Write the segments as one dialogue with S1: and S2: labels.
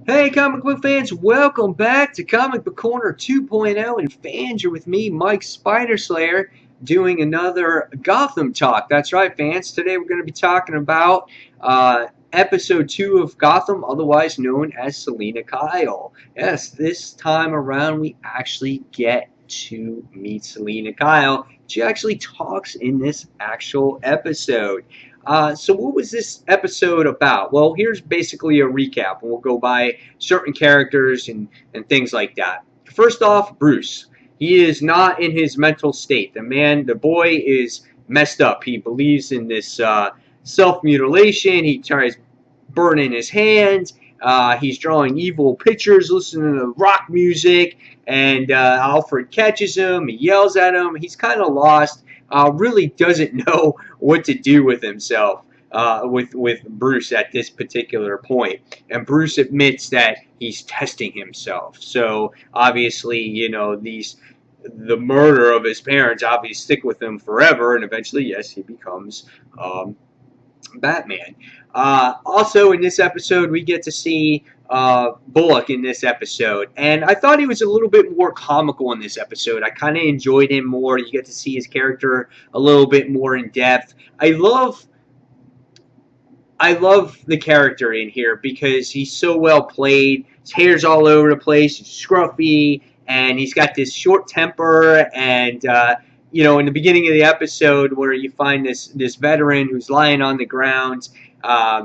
S1: Hey, comic book fans, welcome back to Comic Book Corner 2.0. And fans, you're with me, Mike Spider Slayer, doing another Gotham talk. That's right, fans. Today we're going to be talking about episode 2 of Gotham, otherwise known as Selina Kyle. Yes, this time around we actually get to meet Selina Kyle. She actually talks in this actual episode. So what was this episode about? Well, here's basically a recap, and we'll go by certain characters and things like that. First off, Bruce. He is not in his mental state. The boy is messed up. He believes in this self-mutilation. He tries burning his hands. He's drawing evil pictures, listening to rock music, and Alfred catches him. He yells at him. He's kind of lost. Really doesn't know what to do with himself. With Bruce at this particular point, and Bruce admits that he's testing himself. So obviously, the murder of his parents obviously stick with him forever, and eventually, yes, he becomes Batman. Also, in this episode, we get to see Bullock in this episode, and I thought he was a little bit more comical in this episode. I kind of enjoyed him more. You get to see his character a little bit more in depth. I love the character in here because he's so well played. His hair's all over the place. He's scruffy, and he's got this short temper. And in the beginning of the episode, where you find this veteran who's lying on the ground,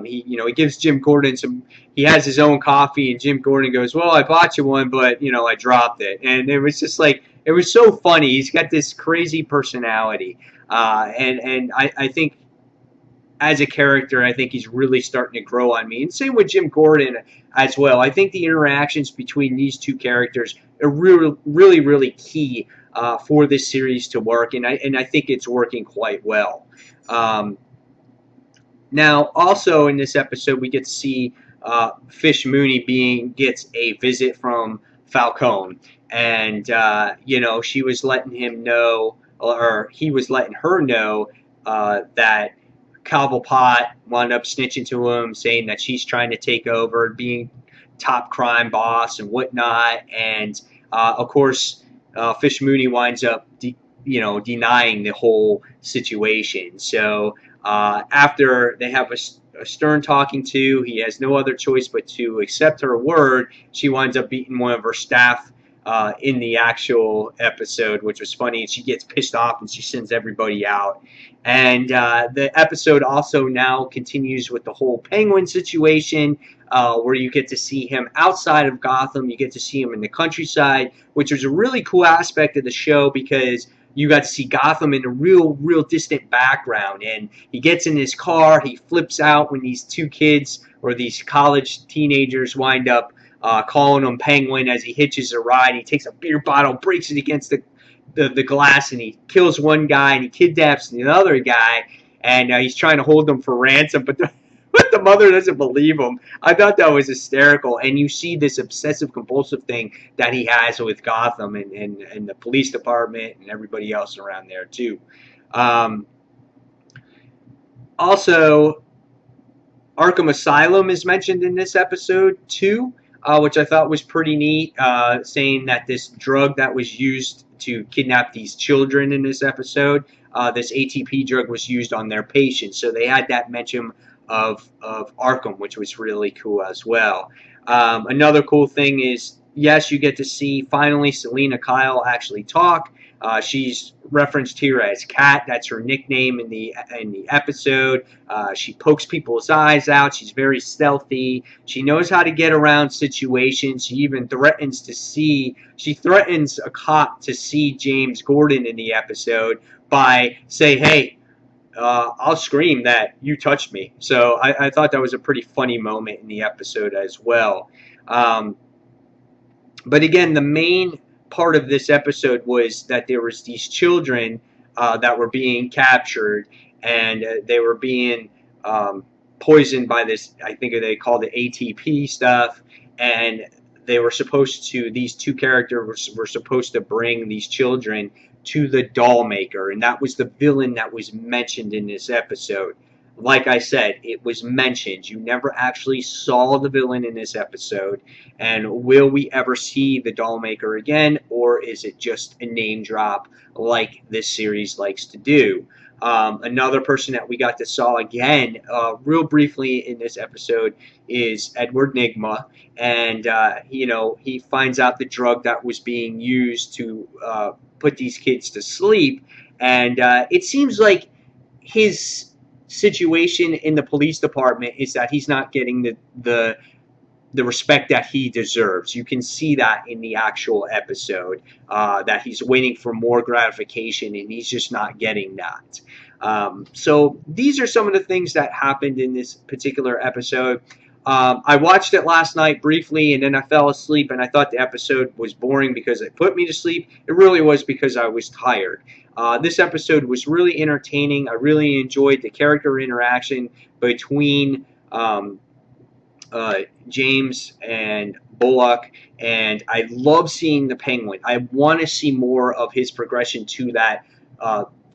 S1: he gives Jim Gordon some. He has his own coffee, and Jim Gordon goes, "Well, I bought you one, but I dropped it." And it was just like it was so funny. He's got this crazy personality, and I think as a character, I think he's really starting to grow on me. And same with Jim Gordon as well. I think the interactions between these two characters are really, really, really key for this series to work, and I think it's working quite well. Um, Now, also in this episode, we get to see Fish Mooney gets a visit from Falcone, and she was letting him know, or he was letting her know that Cobblepot wound up snitching to him, saying that she's trying to take over, being top crime boss and whatnot. And of course, Fish Mooney winds up, denying the whole situation. So after they have a stern talking to, he has no other choice but to accept her word. She winds up beating one of her staff in the actual episode, which was funny. She gets pissed off and she sends everybody out. And the episode also now continues with the whole Penguin situation, where you get to see him outside of Gotham. You get to see him in the countryside, which was a really cool aspect of the show because you got to see Gotham in a real, real distant background. And he gets in his car, he flips out when these two kids or these college teenagers wind up calling him Penguin as he hitches a ride. He takes a beer bottle, breaks it against the glass, and he kills one guy and he kidnaps the other guy. And he's trying to hold them for ransom, but but the mother doesn't believe him. I thought that was hysterical. And you see this obsessive compulsive thing that he has with Gotham and the police department and everybody else around there too. Um, Also, Arkham Asylum is mentioned in this episode too, which I thought was pretty neat, saying that this drug that was used to kidnap these children in this episode, this ATP drug was used on their patients. So they had that mention of Arkham, which was really cool as well. Another cool thing is, yes, you get to see finally Selina Kyle actually talk. She's referenced here as Cat. That's her nickname in the episode. She pokes people's eyes out. She's very stealthy. She knows how to get around situations. She even threatens to see. She threatens a cop to see James Gordon in the episode by say, "Hey, I'll scream that you touched me." So I thought that was a pretty funny moment in the episode as well. Um, but again, the main part of this episode was that there was these children that were being captured, and they were being poisoned by this. I think they called it ATP stuff, and they were supposed to. These two characters were supposed to bring these children to the doll maker, and that was the villain that was mentioned in this episode. like I said, it was mentioned. You never actually saw the villain in this episode. And will we ever see the Dollmaker again, or is it just a name drop like this series likes to do? Another person that we got to saw again, real briefly in this episode, is Edward Nygma, and he finds out the drug that was being used to put these kids to sleep, and it seems like his situation in the police department is that he's not getting the respect that he deserves. You can see that in the actual episode, that he's waiting for more gratification and he's just not getting that. So these are some of the things that happened in this particular episode. I watched it last night briefly and then I fell asleep, and I thought the episode was boring because it put me to sleep. It really was because I was tired. This episode was really entertaining. I really enjoyed the character interaction between James and Bullock, and I love seeing the Penguin. I want to see more of his progression to that,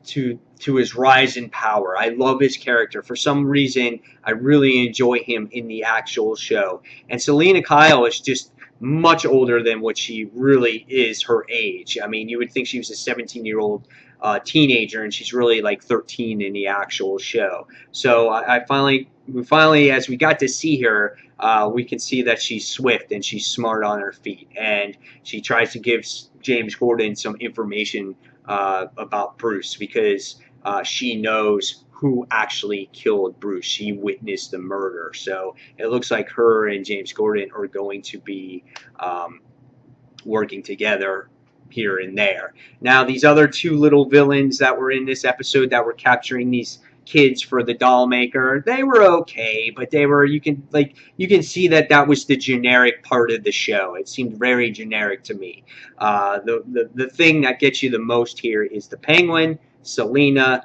S1: to his rise in power. I love his character. For some reason, I really enjoy him in the actual show. And Selina Kyle is just much older than what she really is her age. I mean, you would think she was a 17-year-old teenager, and she's really like 13 in the actual show. So we finally, as we got to see her, we can see that she's swift and she's smart on her feet, and she tries to give James Gordon some information about Bruce, because she knows who actually killed Bruce. She witnessed the murder. So it looks like her and James Gordon are going to be working together here and there. Now, these other two little villains that were in this episode that were capturing these kids for the doll maker, they were okay, but they were, you can see that was the generic part of the show. It seemed very generic to me. The thing that gets you the most here is the Penguin, Selina,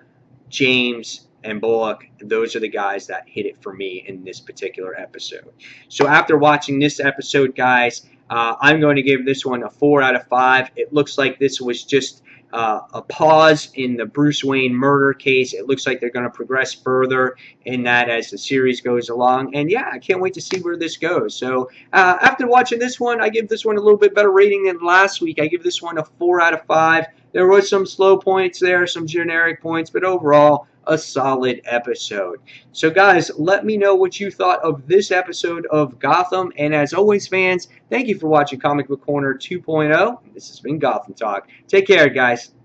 S1: James, and Bullock. Those are the guys that hit it for me in this particular episode. So after watching this episode, guys, I'm going to give this one a 4 out of 5. It looks like this was just a pause in the Bruce Wayne murder case. It looks like they're going to progress further in that as the series goes along. And yeah, I can't wait to see where this goes. So after watching this one, I give this one a little bit better rating than last week. I give this one a 4 out of 5. There was some slow points there, some generic points, but overall, a solid episode. So guys, let me know what you thought of this episode of Gotham. And as always, fans, thank you for watching Comic Book Corner 2.0. This has been Gotham Talk. Take care, guys.